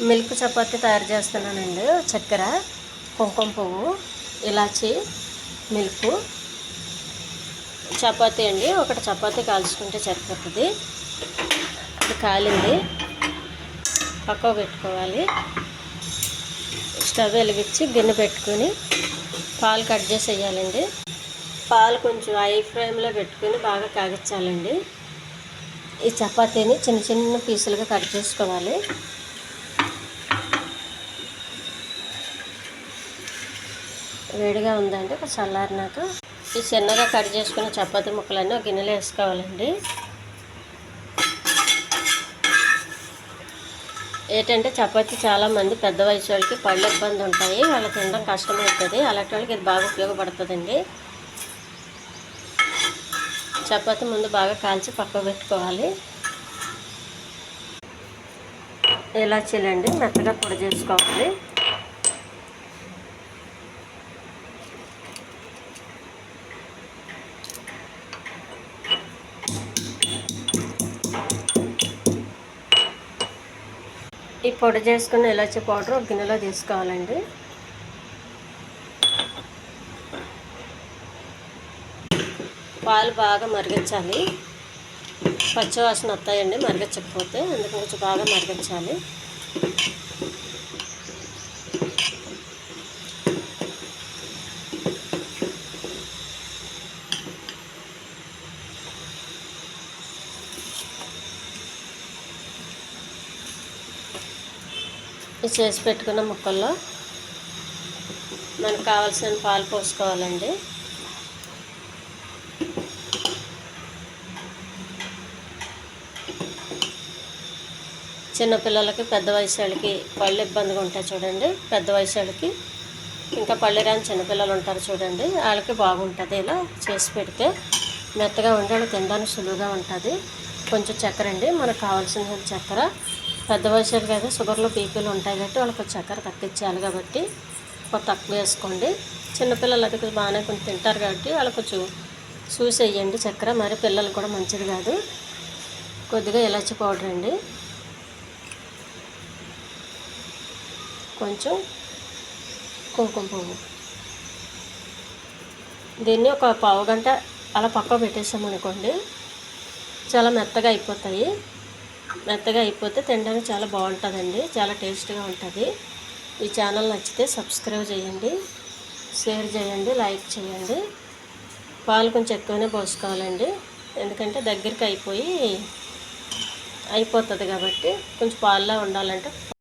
Milk chapati తయారు చేస్తున్నానండి. చక్కెర, కుంకుమ పువ్వు, ఇలాచి, మిల్క్, చపాతీ అండి. ఒకటి చపాతీ కాల్చుకుంటే సరిపోతుంది. ఇది కాలింది, పక్కకు పెట్టుకోవాలి. స్టవ్ వెలిగించి గిన్నె పెట్టుకొని పాలు కట్ చేసి వేయాలండి. పాలు కొంచెం హై ఫ్లేమ్లో పెట్టుకొని బాగా కాగించాలండి. ఈ చపాతీని చిన్న చిన్న పీసులుగా కట్ చేసుకోవాలి. వేడిగా ఉందండి. ఒక చల్లారినాక ఈ చిన్నగా కట్ చేసుకున్న చపాతీ ముక్కలన్నీ ఒక గిన్నెలో వేసుకోవాలండి. ఏంటంటే చపాతీ చాలామంది పెద్ద వయసు వాళ్ళకి పళ్ళు ఇబ్బంది ఉంటాయి, వాళ్ళకి తినడం కష్టమవుతుంది. అలాంటి వాళ్ళకి ఇది బాగా ఉపయోగపడుతుందండి. చపాతీ ముందు బాగా కాల్చి పక్కకు పెట్టుకోవాలి. ఇలాచీలండి మెత్తగా పొడి చేసుకోవాలి. ఈ పొడి చేసుకున్న ఇలాచీ పౌడర్ ఒక గిన్నెలో తీసుకోవాలండి. పాలు బాగా మరిగించాలి. పచ్చివాసన వస్తాయండి మరిగించకపోతే, అందుకు కొంచెం బాగా మరిగించాలి. చేసి పెట్టుకున్న ముక్కల్లో మనకు కావాల్సిన పాలు పోసుకోవాలండి. చిన్నపిల్లలకి, పెద్ద వయసు వాళ్ళకి పళ్ళు ఇబ్బందిగా ఉంటాయి చూడండి. పెద్ద వయసు వాళ్ళకి, ఇంకా పళ్ళు రాని చిన్నపిల్లలు ఉంటారు చూడండి, వాళ్ళకి బాగుంటుంది. ఇలా చేసి పెడితే మెత్తగా ఉండి వాళ్ళకి తినడానికి సులువుగా ఉంటుంది. కొంచెం చక్కెర అండి, మనకు కావాల్సిన చక్కెర. పెద్ద వయసు వాళ్ళకి అయితే షుగర్లో బీపీలు ఉంటాయి కాబట్టి వాళ్ళకి చక్కెర తగ్గించాలి కాబట్టి కొంచెం తక్కువ వేసుకోండి. చిన్నపిల్లలు అది బాగానే కొంచెం తింటారు కాబట్టి వాళ్ళకి కొంచెం చూసి వేయండి చక్కెర. మరి పిల్లలకు కూడా మంచిది కాదు. కొద్దిగా ఇలాచి పౌడర్ అండి, కొంచెం కుంకుమ పువ్వు. దీన్ని ఒక పావు గంట అలా పక్కకు పెట్టేసామనుకోండి, చాలా మెత్తగా అయిపోతాయి. మెత్తగా అయిపోతే తినడానికి చాలా బాగుంటుందండి, చాలా టేస్ట్గా ఉంటుంది. ఈ ఛానల్ నచ్చితే సబ్స్క్రైబ్ చేయండి, షేర్ చేయండి, లైక్ చేయండి. పాలు కొంచెం ఎక్కువనే పోసుకోవాలండి, ఎందుకంటే దగ్గరికి అయిపోతుంది కాబట్టి కొంచెం పాలులా ఉండాలంటే